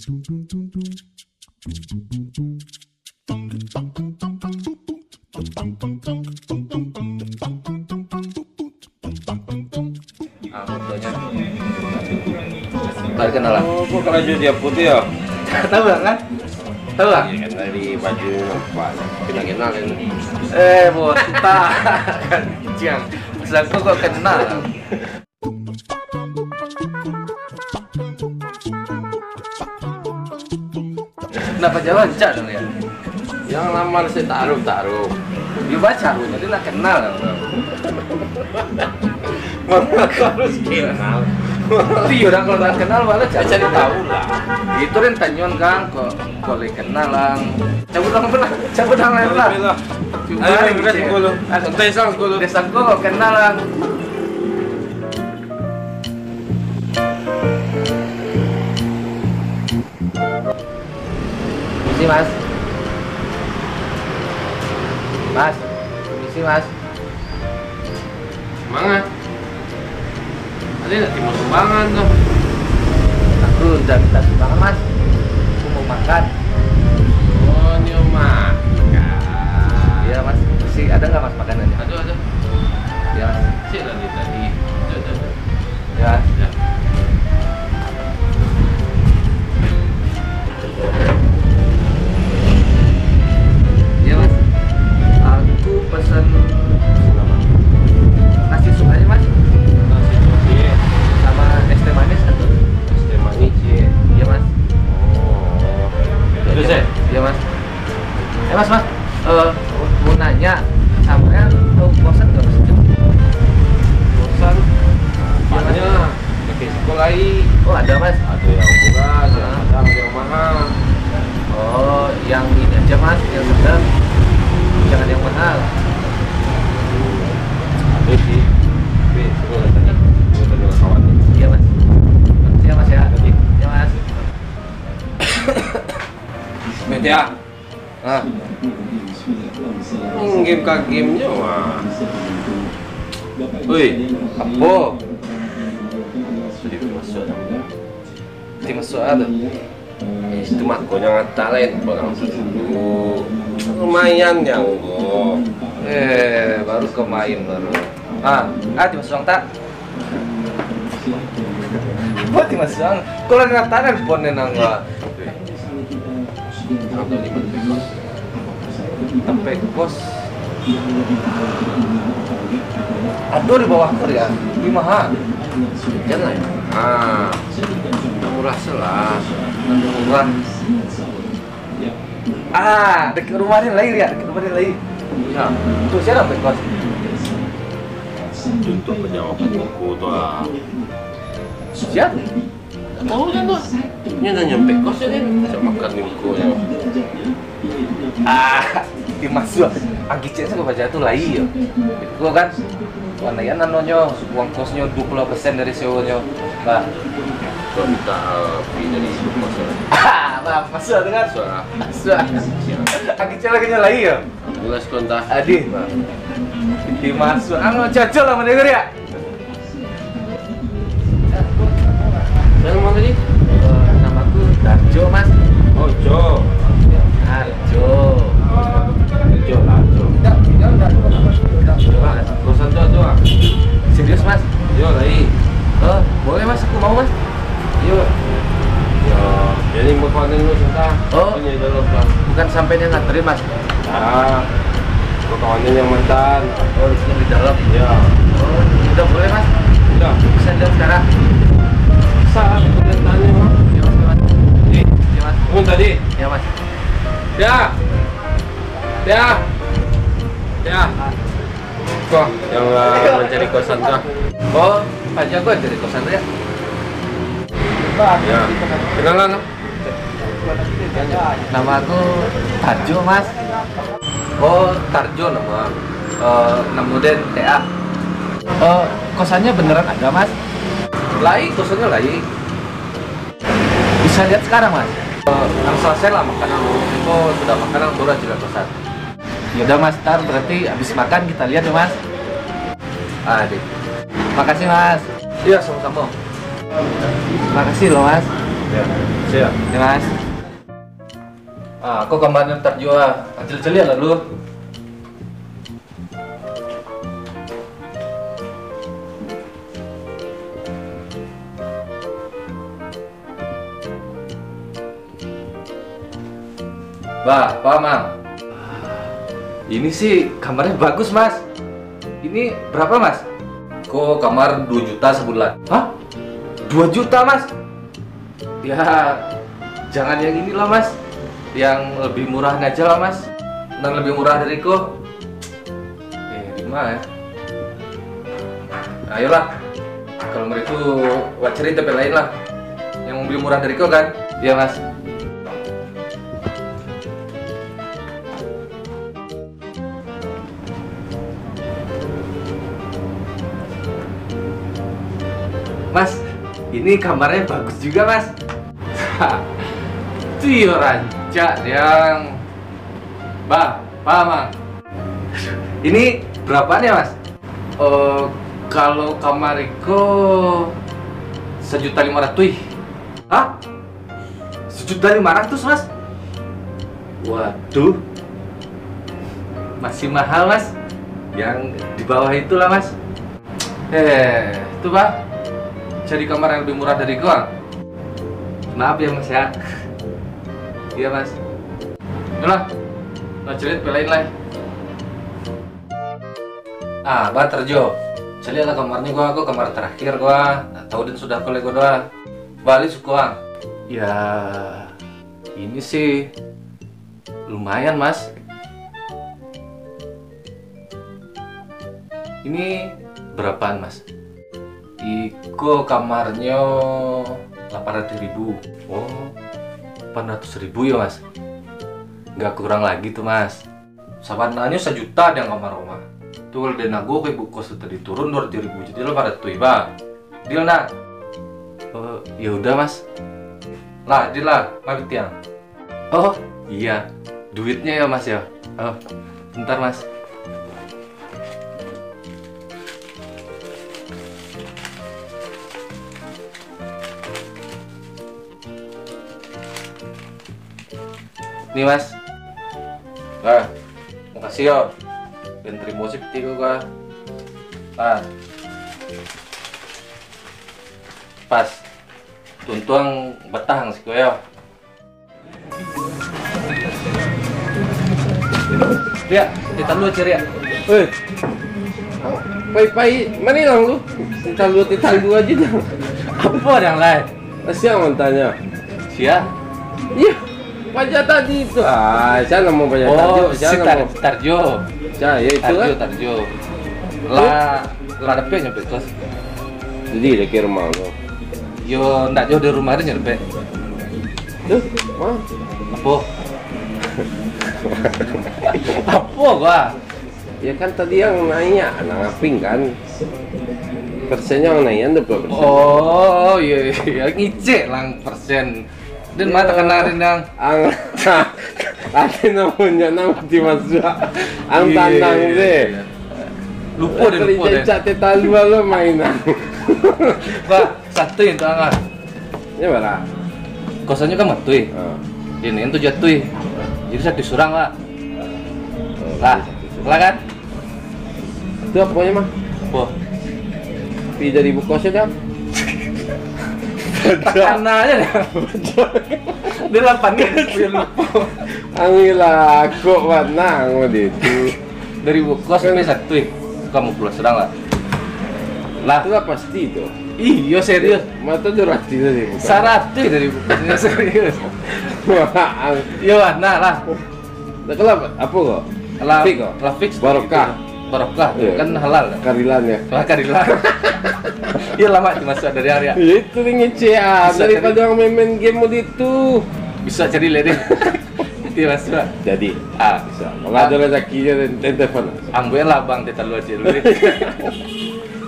Fotonya. Tarik kenalan. Oh, kok keraju dia putih ya? Tahu nggak kan? Tahu nggak? Iya kan dari baju apa? Kenal ini. Bos, tak kan jang. Aku kok kenal. Kenapa Jawa Cak dong ya? Yang lamar si taruh. Dia baca, jadi lah kenal. Aku harus kenal. Iya orang kalau tak kenal malah Cari tahu lah. Itu rin tanyon kang kok boleh kenal lang. Cabut lang lain lah. Ayo beres sepuluh. Santai sang sepuluh. Desa kok kenal lang. Misi mas. Misi mas. Semangat. Ada nanti mau sumbangan tuh. Aku udah minta sumbangan mas. Aku mau makan. Oh, ini makan. Iya mas. Masih ada nggak mas makanannya? Aduh. Iya mas. Cik lagi tadi. Aduh. Ya. Ya. Iya mas. Aku pesan nasi sup aja mas. Nasi putih. Sama es teh manis atau? Es teh manis ya. Iya mas. Oh. Terus ya? Iya mas. Mas. Mau nanya, sampean tahu bosan nggak mas? Bosan. Apanya? Pakai sekolah Oh ada mas. ada yang murah, ada yang mahal. Oh yang ini aja mas, yang sedang. Jangan yang mahal. Ada sih. Tapi sekolah tadi. Gue tadi sama kawan. Iya mas. Iya mas ya. Iya mas. Media. Ah. Gamenya wah. Wih, Apa? sedih masuk. Di masuk ada. Itu mah gue yang talent bang dulu. Lumayan yang gue. Baru kemain baru. Di masuk tak? Buat di masuk. Kalau nggak tahan ponen nangga. Satu lima pekos. Sampai kos. Aduh di bawah kur ya. Lima Jangan. Murah selah. murah. Dekat rumah ini lagi ya, dekat rumah ini lagi. Ya, Tuh siapa sampai kos? untuk penjawaban buku tuh lah. Siapa? Tahu kan tuh? Ini udah nyampe kos ya kan? Saya makan buku ya. Di masuk. Agicnya saya baca tuh lagi ya. Itu kan. Warnanya nanonya uang kosnya 20% dari sewanya. Bah. Gua minta fee dari kos. Masuk dengan Soalnya masuk. Agicnya lagi nyalai ya. 15 kontak. Adi, di masuk. Jajal lah mendengar ya. Saya mau tadi? Namaku Darjo mas. Oh, Jo. Darjo. Jo lah, Jo. Mas, kosan tuh. Serius mas? Yo, lagi. Boleh mas, aku mau mas. Yo. Yo, jadi mau konten lu sudah. Oh. Ini dulu, Bang. Bukan sampai dia nganterin mas. Gua kawannya yang mantan. Oh di sini di dalam. Ya. Oh udah boleh mas. Udah. Bisa lihat sekarang. Saat komentarnya, Bang. Ya mas. Ya mas. Tadi. Ya mas. Ya. Kok yang mencari kosan kah? Oh Pak Jago dari kosan ya. Ya. Kenalan. Nama aku Tarjo mas. Oh Tarjo nama. Namuden TA. Kosannya beneran ada mas? Lai kosannya lai. Bisa lihat sekarang mas. Yang selesai lah makanan. Oh sudah makanan turun juga kosan. Yaudah mas, ntar berarti habis makan kita lihat ya mas. Makasih mas. Iya sama-sama. Makasih loh mas. Ya, siap. Ya mas. Aku kamarnya Tarjo acil-acil lah dulu. Pak Mang. Ini sih kamarnya bagus mas. Ini berapa mas? Kok kamar 2 juta sebulan? Hah? 2 juta mas? Ya jangan yang inilah mas. Yang lebih murah aja lah mas. Yang lebih murah dari kok. Gimana ya? Ayolah. Kalau mau itu buat cari tempat lain lah. Yang lebih murah dari kok kan? Iya mas. Mas, ini kamarnya bagus juga mas. Itu rancak yang Pak Mang. Ini berapaan ya mas? Kalau kamar itu 1.500.000. Hah? 1.500.000 mas? Waduh, masih mahal mas. Yang di bawah itulah mas. Itu pak, cari kamar yang lebih murah dari gua. Maaf ya mas ya. Iya mas. Yalah, cerit pelain lah. Bang Tarjo, cari lah kamarnya gua kamar terakhir gua. Tahu dan sudah kolego doa. Balik sukuang. Ya, ini sih lumayan mas. Ini berapaan mas? Iko kamarnya 800.000. Oh, 800.000 ya mas? Nggak kurang lagi tuh mas. Sabananya 1 juta ada yang kamar rumah. Tuh kalau dana gue ke buku tadi turun 200.000 jadi lo pada tuh iba. Deal nak? Ya udah mas. Lah, deal lah, mabit yang. Oh iya, duitnya ya mas ya. Bentar mas. Nih mas. Makasih ya. Dan terima kasih gua. Pas. Tuntuang betang sih gua ya. Ria, kita lu cari ya. Pai, mana yang lu? Tital lu aja dong. Apa yang lain? Siapa yang tanya? Sia? Iya. Pajak tadi itu. Saya mau pajak Tarjo. Tarjo. Ya itu kan. Tarjo. Lah dapet nyampe kos. Jadi dekat rumah lo. Yo, ndak jauh dari rumah aja nyampe. Tuh, mah. Apa? Apa gua? Ya kan tadi yang nanya, anak ngaping kan. Persennya yang nanya 20%. Oh, iya ngicek lang persen. Dan mata kenarin yang ada namanya nama di masuk ang tandang deh lupa deh cak tetalu lo mainan pak satu yang tuh angkat ini berapa kosannya kan matui ini itu jatuh jadi satu surang lah kan itu apanya mah pi dari buku kosnya dah karena aja deh. Dia 8 dia lupa. Angila aku warna mau itu. Dari bukos sampai 1 kamu pulang sedang lah. Lah itu pasti itu. Iya serius. Mata durati dari bukos. 100 dari bukosnya serius. Iya warna lah. Kalau apa kok? Lafix barokah. Barokah kan halal. Karilan ya. Karilan. Iya lama dimasuk dari area. Itu ngece daripada orang main game mode itu. Bisa cari ledeng. Iya mas. Jadi bisa. Kalau ada rezekinya dan telepon. Ambil lah bang kita lu aja dulu.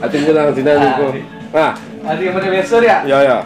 Ati pulang sini aku. Ada yang mana besok ya? Ya.